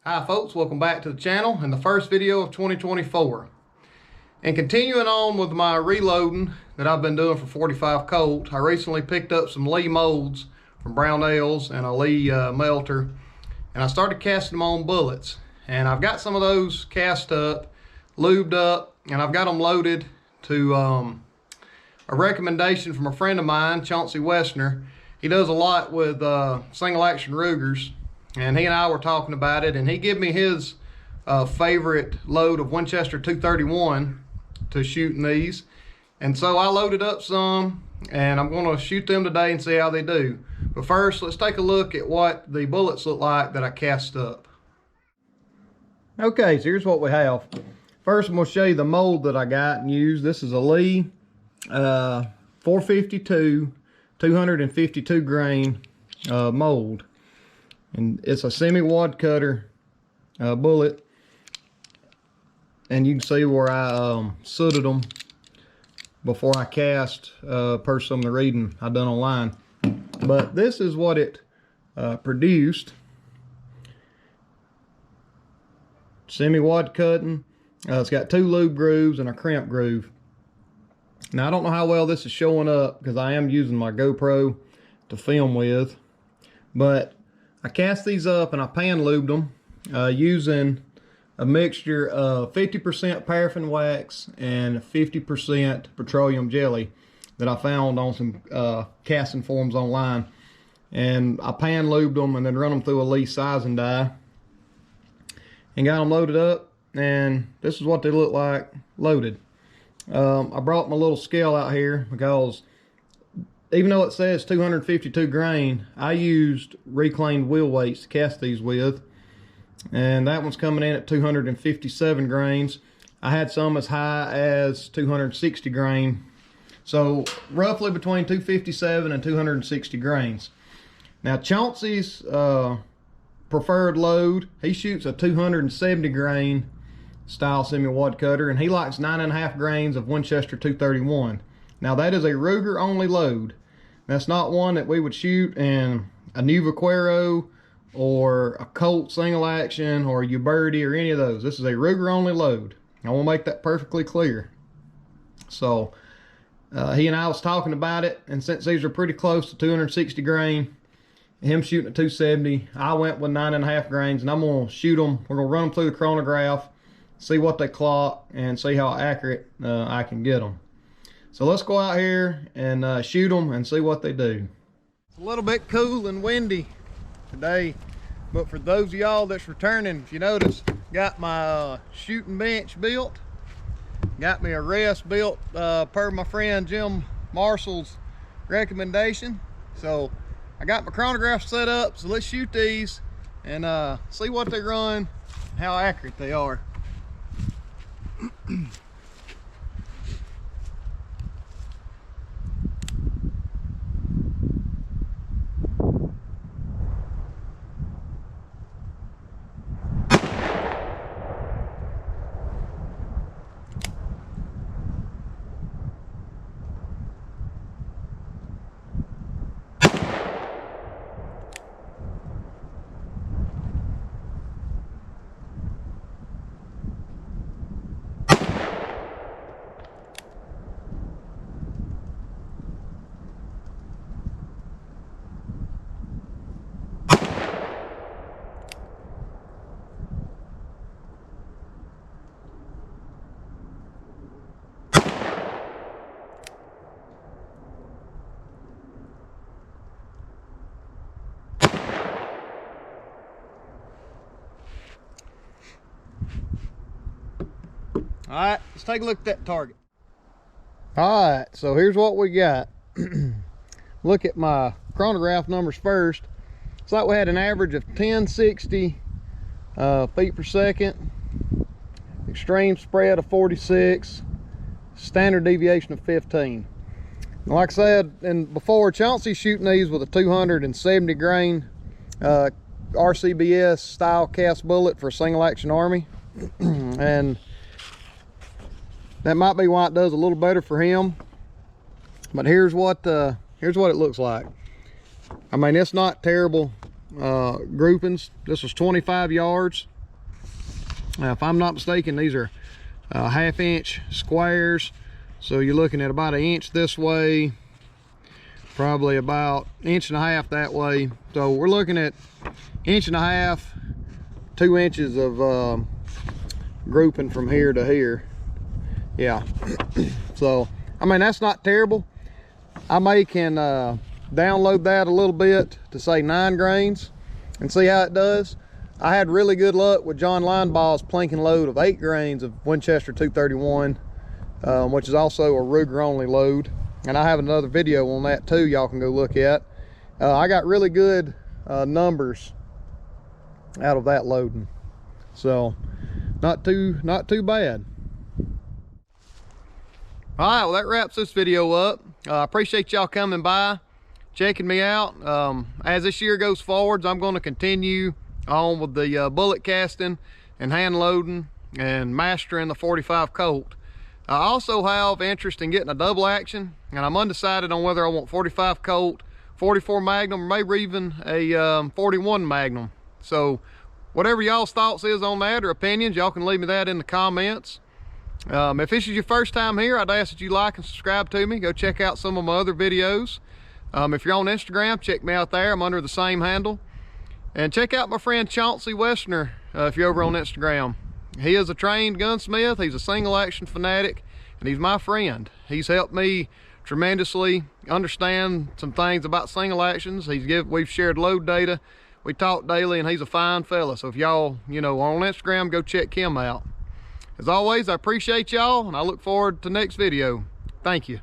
Hi folks, welcome back to the channel and the first video of 2024. And continuing on with my reloading that I've been doing for 45 Colt, I recently picked up some Lee molds from Brownells and a Lee melter, and I started casting them on bullets. And I've got some of those cast up, lubed up, and I've got them loaded to a recommendation from a friend of mine, Chauncey Wesners. He does a lot with single action Rugers. And he and I were talking about it, and he gave me his favorite load of Winchester 231 to shoot in these. And so I loaded up some, and I'm going to shoot them today and see how they do. But first, let's take a look at what the bullets look like that I cast up. Okay, so here's what we have. First, I'm going to show you the mold that I got and used. This is a Lee 452, 252 grain mold. And it's a semi-wad cutter bullet, and you can see where I sooted them before I cast per some of the reading I done online. But this is what it produced. Semi-wad cutting. It's got 2 lube grooves and a crimp groove. Now I don't know how well this is showing up because I am using my GoPro to film with, but I cast these up and I pan lubed them using a mixture of 50% paraffin wax and 50% petroleum jelly that I found on some casting forums online. And I pan lubed them and then run them through a Lee sizing die and got them loaded up, and this is what they look like loaded. I brought my little scale out here because even though it says 252 grain, I used reclaimed wheel weights to cast these with. And that one's coming in at 257 grains. I had some as high as 260 grain. So roughly between 257 and 260 grains. Now Chauncey's preferred load, he shoots a 270 grain style semi-wad cutter, and he likes 9.5 grains of Winchester 231. Now that is a Ruger only load. That's not one that we would shoot in a new Vaquero or a Colt single action or a Uberti or any of those. This is a Ruger only load. I want to make that perfectly clear. So he and I was talking about it, and since these are pretty close to 260 grain, him shooting at 270, I went with 9.5 grains, and I'm going to shoot them. We're going to run them through the chronograph, see what they clock, and see how accurate I can get them. So let's go out here and shoot them and see what they do. It's a little bit cool and windy today, but for those of y'all that's returning, if you notice, got my shooting bench built. Got me a rest built per my friend Jim Marshall's recommendation. So I got my chronograph set up, so let's shoot these and see what they run, how accurate they are. All right, let's take a look at that target. All right, so here's what we got. Look at my chronograph numbers first. It's like we had an average of 1060 feet per second, extreme spread of 46, standard deviation of 15. And like I said, and before, Chauncey's shooting these with a 270 grain RCBS style cast bullet for a single action army. And that might be why it does a little better for him. But here's what it looks like. I mean, it's not terrible groupings. This was 25 yards If I'm not mistaken, these are 1/2 inch squares. So you're looking at about 1 inch this way, probably about 1.5 inches that way. So we're looking at 1.5 inches, 2 inches of grouping from here to here. Yeah. So, I mean, that's not terrible. I may can download that a little bit to say 9 grains and see how it does. I had really good luck with John Linebaugh's planking load of 8 grains of Winchester 231, which is also a Ruger only load. And I have another video on that too, y'all can go look at. I got really good numbers out of that loading. So, not too bad. All right, well, that wraps this video up. I appreciate y'all coming by, checking me out. As this year goes forwards, I'm going to continue on with the bullet casting and hand loading and mastering the 45 Colt. I also have interest in getting a double action, and I'm undecided on whether I want 45 Colt, 44 Magnum, or maybe even a 41 Magnum. So whatever y'all's thoughts is on that or opinions, y'all can leave me that in the comments. If this is your first time here, I'd ask that you like and subscribe to me. Go check out some of my other videos. If you're on Instagram, check me out there. I'm under the same handle. And check out my friend Chauncey Wesners if you're over on Instagram. He is a trained gunsmith. He's a single action fanatic, and he's my friend. He's helped me tremendously understand some things about single actions. We've shared load data. We talk daily, and he's a fine fella. So if y'all, are on Instagram, go check him out. As always, I appreciate y'all, and I look forward to the next video. Thank you.